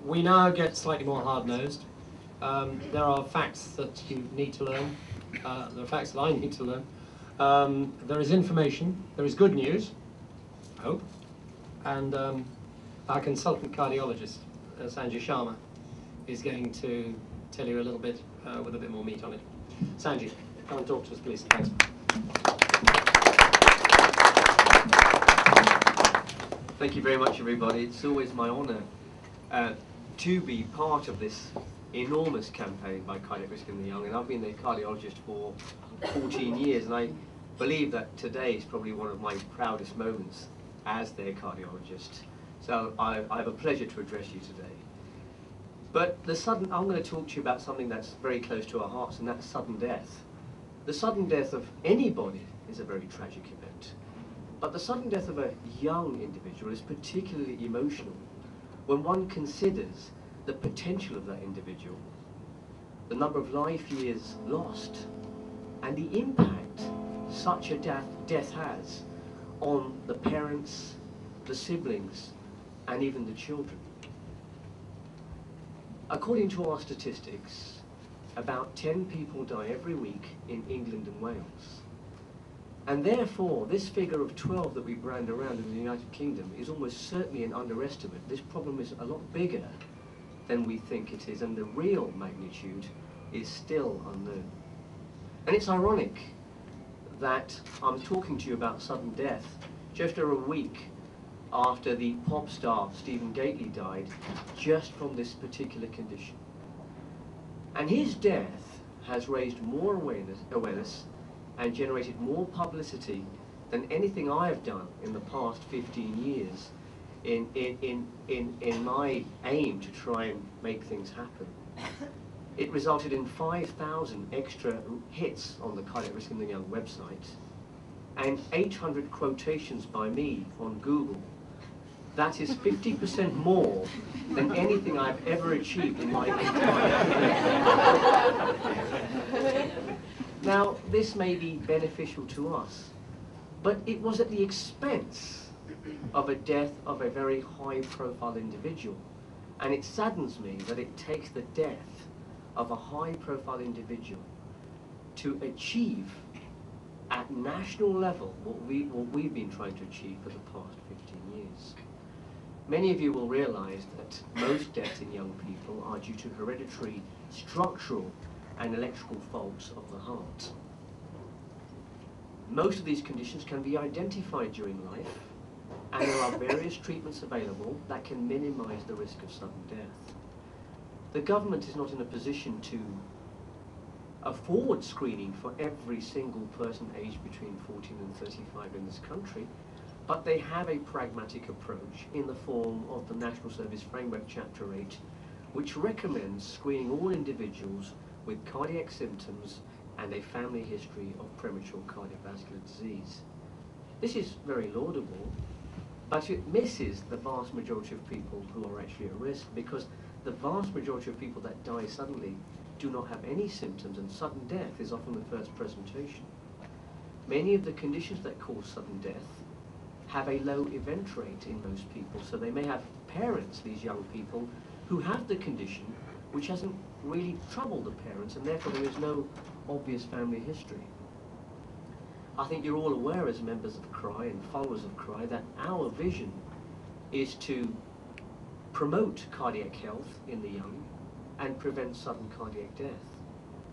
We now get slightly more hard-nosed. There are facts that you need to learn. There are facts that I need to learn. There is information. There is good news, I hope. And our consultant cardiologist, Sanjay Sharma, is going to tell you a little bit with a bit more meat on it. Sanjay, come and talk to us, please. Thanks. Thank you very much, everybody. It's always my honour to be part of this enormous campaign by Cardiac Risk in the Young, and I've been a cardiologist for 14 years, and I believe that today is probably one of my proudest moments as their cardiologist. So I have a pleasure to address you today. But I'm going to talk to you about something that's very close to our hearts, and that's sudden death. The sudden death of anybody is a very tragic event. But the sudden death of a young individual is particularly emotional when one considers the potential of that individual, the number of life years lost, and the impact such a death has on the parents, the siblings, and even the children. According to our statistics, about 10 people die every week in England and Wales. And therefore, this figure of 12 that we brand around in the United Kingdom is almost certainly an underestimate. This problem is a lot bigger than we think it is, and the real magnitude is still unknown. And it's ironic that I'm talking to you about sudden death just over a week after the pop star Stephen Gately died just from this particular condition. And his death has raised more awareness and generated more publicity than anything I have done in the past 15 years in my aim to try and make things happen. It resulted in 5,000 extra hits on the Cardiac Risk in the Young website and 800 quotations by me on Google. That is 50% more than anything I've ever achieved in my entire career. Now, this may be beneficial to us, but it was at the expense of a death of a very high-profile individual. And it saddens me that it takes the death of a high-profile individual to achieve at national level what we've been trying to achieve for the past 15 years. Many of you will realize that most deaths in young people are due to hereditary, structural, and electrical faults of the heart. Most of these conditions can be identified during life, and there are various treatments available that can minimize the risk of sudden death. The government is not in a position to afford screening for every single person aged between 14 and 35 in this country, but they have a pragmatic approach in the form of the National Service Framework Chapter 8, which recommends screening all individuals with cardiac symptoms and a family history of premature cardiovascular disease. This is very laudable, but it misses the vast majority of people who are actually at risk, because the vast majority of people that die suddenly do not have any symptoms, and sudden death is often the first presentation. Many of the conditions that cause sudden death have a low event rate in most people, so they may have parents, these young people, who have the condition which hasn't really troubled the parents, and therefore there is no obvious family history. I think you're all aware as members of CRY and followers of CRY that our vision is to promote cardiac health in the young and prevent sudden cardiac death.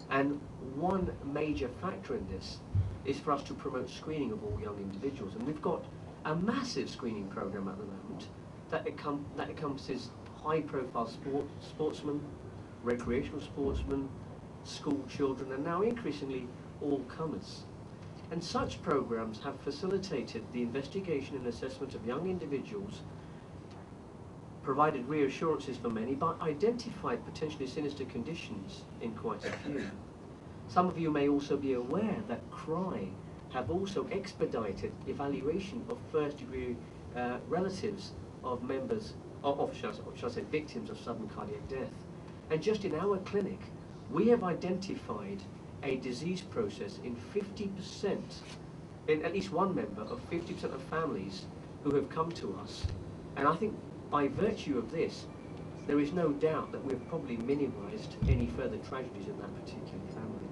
And one major factor in this is for us to promote screening of all young individuals. And we've got a massive screening program at the moment that encompasses high-profile sportsmen, recreational sportsmen, school children, and now increasingly all comers. And such programs have facilitated the investigation and assessment of young individuals, provided reassurances for many, but identified potentially sinister conditions in quite a few. Some of you may also be aware that CRY have also expedited evaluation of first-degree relatives of members shall I say, victims of sudden cardiac death. And just in our clinic, we have identified a disease process in 50%, in at least one member of 50% of families who have come to us. And I think by virtue of this, there is no doubt that we've probably minimised any further tragedies in that particular family.